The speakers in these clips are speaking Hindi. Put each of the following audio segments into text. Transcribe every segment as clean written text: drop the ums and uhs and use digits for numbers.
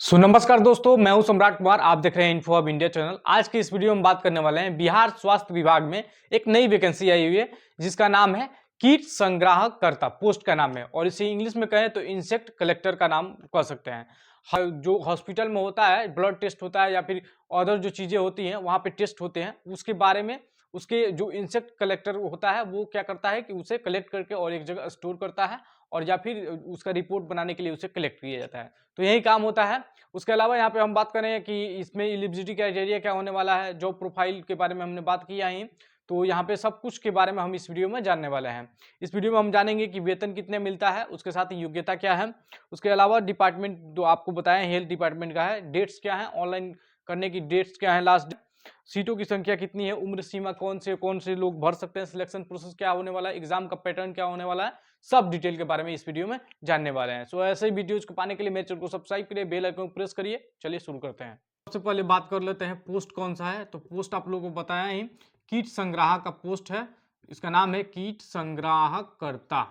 नमस्कार दोस्तों, मैं हूं सम्राट कुमार। आप देख रहे हैं इन्फो हब इंडिया चैनल। आज की इस वीडियो में बात करने वाले हैं बिहार स्वास्थ्य विभाग में एक नई वैकेंसी आई हुई है जिसका नाम है कीट संग्राहककर्ता। पोस्ट का नाम है और इसे इंग्लिश में कहें तो इंसेक्ट कलेक्टर का नाम कह सकते हैं। जो हॉस्पिटल में होता है, ब्लड टेस्ट होता है या फिर अदर जो चीजें होती हैं वहां पे टेस्ट होते हैं, उसके बारे में उसके जो इंसेक्ट कलेक्टर होता है वो क्या करता है कि उसे कलेक्ट करके और एक जगह स्टोर करता है और या फिर उसका रिपोर्ट बनाने के लिए उसे कलेक्ट किया जाता है। तो यही काम होता है। उसके अलावा यहाँ पे हम बात करें कि इसमें एलिजिबिलिटी क्राइटेरिया क्या होने वाला है, जॉब प्रोफाइल के बारे में हमने बात किया ही, तो यहाँ पे सब कुछ के बारे में हम इस वीडियो में जानने वाले हैं। इस वीडियो में हम जानेंगे कि वेतन कितने मिलता है, उसके साथ ही योग्यता क्या है, उसके अलावा डिपार्टमेंट जो आपको बताएं हेल्थ डिपार्टमेंट का है, डेट्स क्या है, ऑनलाइन करने की डेट्स क्या है, लास्ट सीटों की संख्या कितनी है, उम्र सीमा कौन से लोग भर सकते हैं, सिलेक्शन प्रोसेस क्या होने वाला है, एग्जाम का पैटर्न क्या होने वाला है, सब डिटेल के बारे में इस वीडियो में जानने वाले हैं। सो ऐसे ही वीडियोज को पाने के लिए मेरे चैनल को सब्सक्राइब करिए, बेल आइकन को प्रेस करिए। चलिए शुरू करते हैं। सबसे पहले बात कर लेते हैं पोस्ट कौन सा है। तो पोस्ट आप लोगों को बताया ही, कीट संग्राहक का पोस्ट है। इसका नाम है कीट संग्राहककर्ता।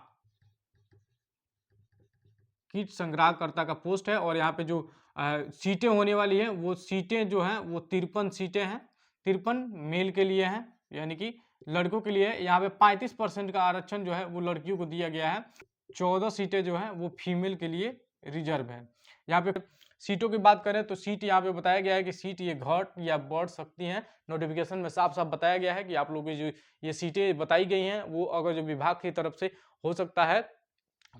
कीट संग्राहककर्ता का पोस्ट है और यहाँ पे जो सीटें होने वाली है वो सीटें जो हैं वो 53 सीटें हैं। 53 मेल के लिए हैं, यानी कि लड़कों के लिए। यहाँ पे 35% का आरक्षण जो है वो लड़कियों को दिया गया है। 14 सीटें जो हैं वो फीमेल के लिए रिजर्व है। यहाँ पे सीटों की बात करें तो सीट यहाँ पे बताया गया है कि सीट ये घट या बढ़ सकती हैं। नोटिफिकेशन में साफ साफ बताया गया है कि आप लोगों की जो ये सीटें बताई गई हैं वो अगर जो विभाग की तरफ से हो सकता है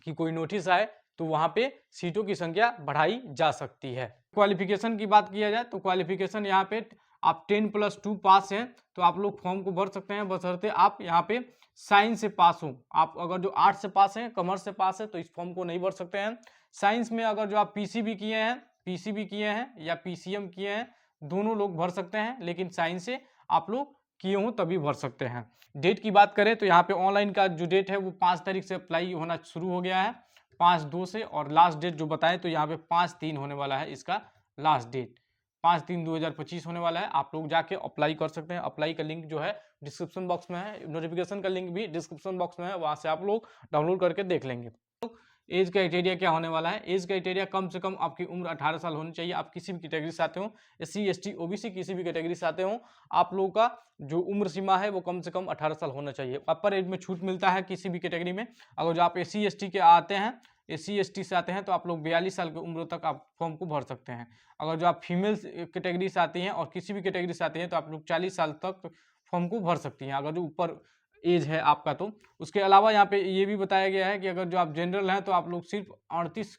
कि कोई नोटिस आए तो वहां पे सीटों की संख्या बढ़ाई जा सकती है। क्वालिफिकेशन की बात किया जाए तो क्वालिफिकेशन यहाँ पे आप 10+2 पास हैं तो आप लोग फॉर्म को भर सकते हैं, बशर्ते आप यहाँ पे साइंस से पास हो। आप अगर जो आर्ट्स से पास हैं, कॉमर्स से पास है तो इस फॉर्म को नहीं भर सकते हैं। साइंस में अगर जो आप पीसीबी किए हैं या पीसीएम किए हैं, दोनों लोग भर सकते हैं, लेकिन साइंस से आप लोग किए हो तभी भर सकते हैं। डेट की बात करें तो यहाँ पे ऑनलाइन का जो डेट है वो 5 तारीख से अप्लाई होना शुरू हो गया है, 5/2 से। और लास्ट डेट जो बताएं तो यहाँ पे 5/3 होने वाला है इसका लास्ट डेट। 5/3/2025 होने वाला है। आप लोग जाके अप्लाई कर सकते हैं। अप्लाई का लिंक जो है डिस्क्रिप्शन बॉक्स में है, नोटिफिकेशन का लिंक भी डिस्क्रिप्शन बॉक्स में है, वहां से आप लोग डाउनलोड करके देख लेंगे। एज क्राइटेरिया क्या होने वाला है? एज क्राइटेरिया कम से कम आपकी उम्र 18 साल होनी चाहिए। आप किसी भी कैटेगरी से आते हो, SC ST OBC किसी भी कैटेगरी से आते हो, आप लोगों का जो उम्र सीमा है वो कम से कम 18 साल होना चाहिए। अपर एज में छूट मिलता है किसी भी कैटेगरी में। अगर जो आप SC ST के आते हैं, SC ST से आते हैं तो आप लोग 42 साल की उम्र तक आप फॉर्म को भर सकते हैं। अगर जो आप फीमेल कैटेगरी से आती हैं और किसी भी कैटेगरी से आते हैं तो आप लोग 40 साल तक फॉर्म को भर सकती हैं, अगर जो ऊपर एज है आपका तो। उसके अलावा यहाँ पे ये भी बताया गया है कि अगर जो आप जनरल हैं तो आप लोग सिर्फ 38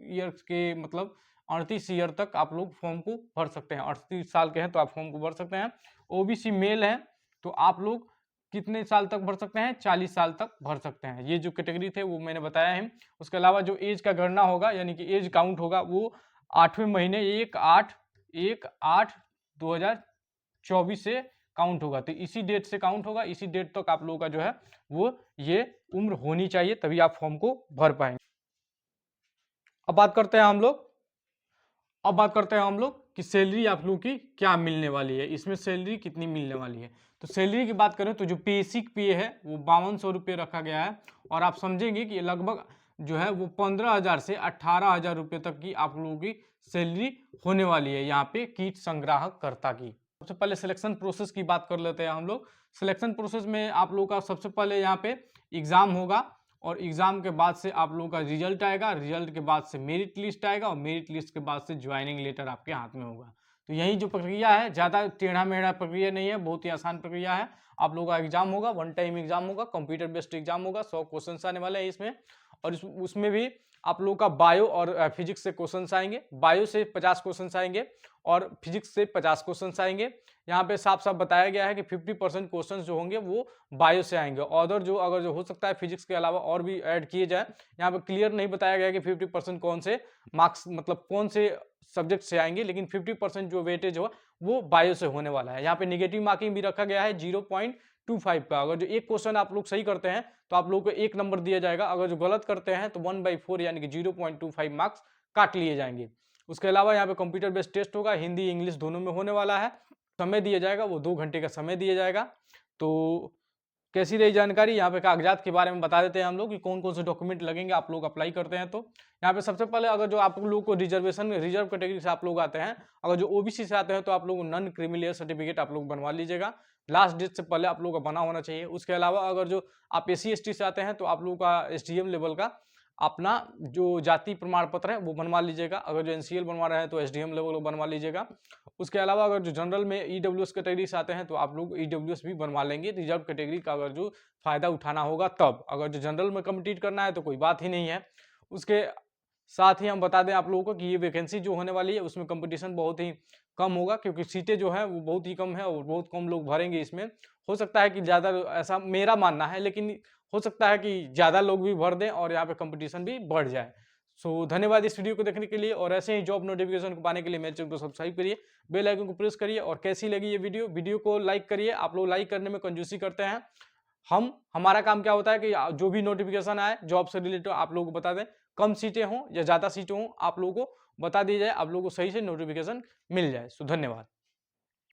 ईयर्स के मतलब 38 ईयर तक आप लोग फॉर्म को भर सकते हैं। 38 साल के हैं तो आप फॉर्म को भर सकते हैं। OBC मेल है तो आप लोग कितने साल तक भर सकते हैं? 40 साल तक भर सकते हैं। ये जो कैटेगरी थे वो मैंने बताया है। उसके अलावा जो एज का गणना होगा यानी कि एज काउंट होगा वो 8वें महीने 1/8/2024 से काउंट होगा। तो इसी डेट से काउंट होगा, इसी डेट तक आप लोगों का जो है वो ये उम्र होनी चाहिए, तभी आप फॉर्म को भर पाएंगे। अब बात करते हैं हम लोग कि सैलरी आप लोग की क्या मिलने वाली है, इसमें सैलरी कितनी मिलने वाली है। तो सैलरी की बात करें तो जो बेसिक पे है वो 5200 रुपये रखा गया है। और आप समझेंगे कि लगभग जो है वो 15,000 से 18,000 रुपये तक की आप लोगों की सैलरी होने वाली है यहाँ पे कीट संग्राहककर्ता की। सबसे पहले सिलेक्शन प्रोसेस की बात कर लेते हैं हम लोग। सिलेक्शन प्रोसेस में आप लोगों का सबसे पहले यहाँ पे एग्जाम होगा और एग्जाम के बाद से आप लोगों का रिजल्ट आएगा, रिजल्ट के बाद से मेरिट लिस्ट आएगा और मेरिट लिस्ट के बाद से ज्वाइनिंग लेटर आपके हाथ में होगा। तो यही जो प्रक्रिया है, ज़्यादा टेढ़ा मेढ़ा प्रक्रिया नहीं है, बहुत ही आसान प्रक्रिया है। आप लोगों का एग्जाम होगा, 1 टाइम एग्जाम होगा, कंप्यूटर बेस्ड एग्जाम होगा, 100 क्वेश्चन आने वाले हैं इसमें। और उसमें भी आप लोगों का बायो और फिजिक्स से क्वेश्चन आएंगे। बायो से 50 क्वेश्चन आएंगे और फिजिक्स से 50 क्वेश्चन आएंगे। यहाँ पे साफ साफ बताया गया है कि 50% क्वेश्चन जो होंगे वो बायो से आएंगे। अदर जो अगर जो हो सकता है फिजिक्स के अलावा और भी ऐड किए जाए, यहाँ पे क्लियर नहीं बताया गया कि 50% कौन से मार्क्स मतलब कौन से सब्जेक्ट से आएंगे, लेकिन 50% जो वेटेज हो वो बायो से होने वाला है। यहाँ पे निगेटिव मार्किंग भी रखा गया है 0.25 का। अगर जो एक क्वेश्चन आप लोग सही करते हैं तो आप लोग को 1 नंबर दिया जाएगा, अगर जो गलत करते हैं तो 1/4 यानी कि 0.25 मार्क्स काट लिए जाएंगे। उसके अलावा यहाँ पे कंप्यूटर बेस्ड टेस्ट होगा, हिंदी इंग्लिश दोनों में होने वाला है। समय दिया जाएगा वो 2 घंटे का समय दिया जाएगा। तो कैसी रही जानकारी, यहाँ पे कागजात के बारे में बता देते हैं हम लोग कि कौन कौन से डॉक्यूमेंट लगेंगे आप लोग अप्लाई करते हैं। तो यहाँ पे सबसे पहले अगर जो आप लोग को रिजर्व कैटेगरी से आप लोग आते हैं, अगर जो ओबीसी से आते हैं तो आप लोग नॉन क्रिमिनल सर्टिफिकेट आप लोग बनवा लीजिएगा, लास्ट डेट से पहले आप लोग का बना होना चाहिए। उसके अलावा अगर जो आप SC ST से आते हैं तो आप लोग का SDM लेवल का अपना जो जाति प्रमाण पत्र है वो बनवा लीजिएगा। अगर जो NCL बनवा रहे हैं तो SDM लेवल बनवा लीजिएगा। उसके अलावा अगर जो जनरल में EWS कैटेगरी से आते हैं तो आप लोग EWS भी बनवा लेंगे, रिजर्व कैटेगरी का अगर जो फायदा उठाना होगा तब। अगर जो जनरल में कम्पीट करना है तो कोई बात ही नहीं है। उसके साथ ही हम बता दें आप लोगों को कि ये वैकेंसी जो होने वाली है उसमें कंपटीशन बहुत ही कम होगा, क्योंकि सीटें जो है वो बहुत ही कम है और बहुत कम लोग भरेंगे इसमें। हो सकता है कि ज़्यादा, ऐसा मेरा मानना है, लेकिन हो सकता है कि ज़्यादा लोग भी भर दें और यहाँ पे कंपटीशन भी बढ़ जाए। सो धन्यवाद इस वीडियो को देखने के लिए, और ऐसे ही जॉब नोटिफिकेशन को पाने के लिए मेरे चैनल को सब्सक्राइब करिए, बेल आइकन को प्रेस करिए, और कैसी लगी ये वीडियो को लाइक करिए। आप लोग लाइक करने में कंजूसी करते हैं। हमारा काम क्या होता है कि जो भी नोटिफिकेशन आए जॉब से रिलेटेड आप लोगों को बता दें, कम सीटें हों या ज़्यादा सीटें हों, आप लोगों को बता दी जाए, आप लोगों को सही से नोटिफिकेशन मिल जाए। सो धन्यवाद।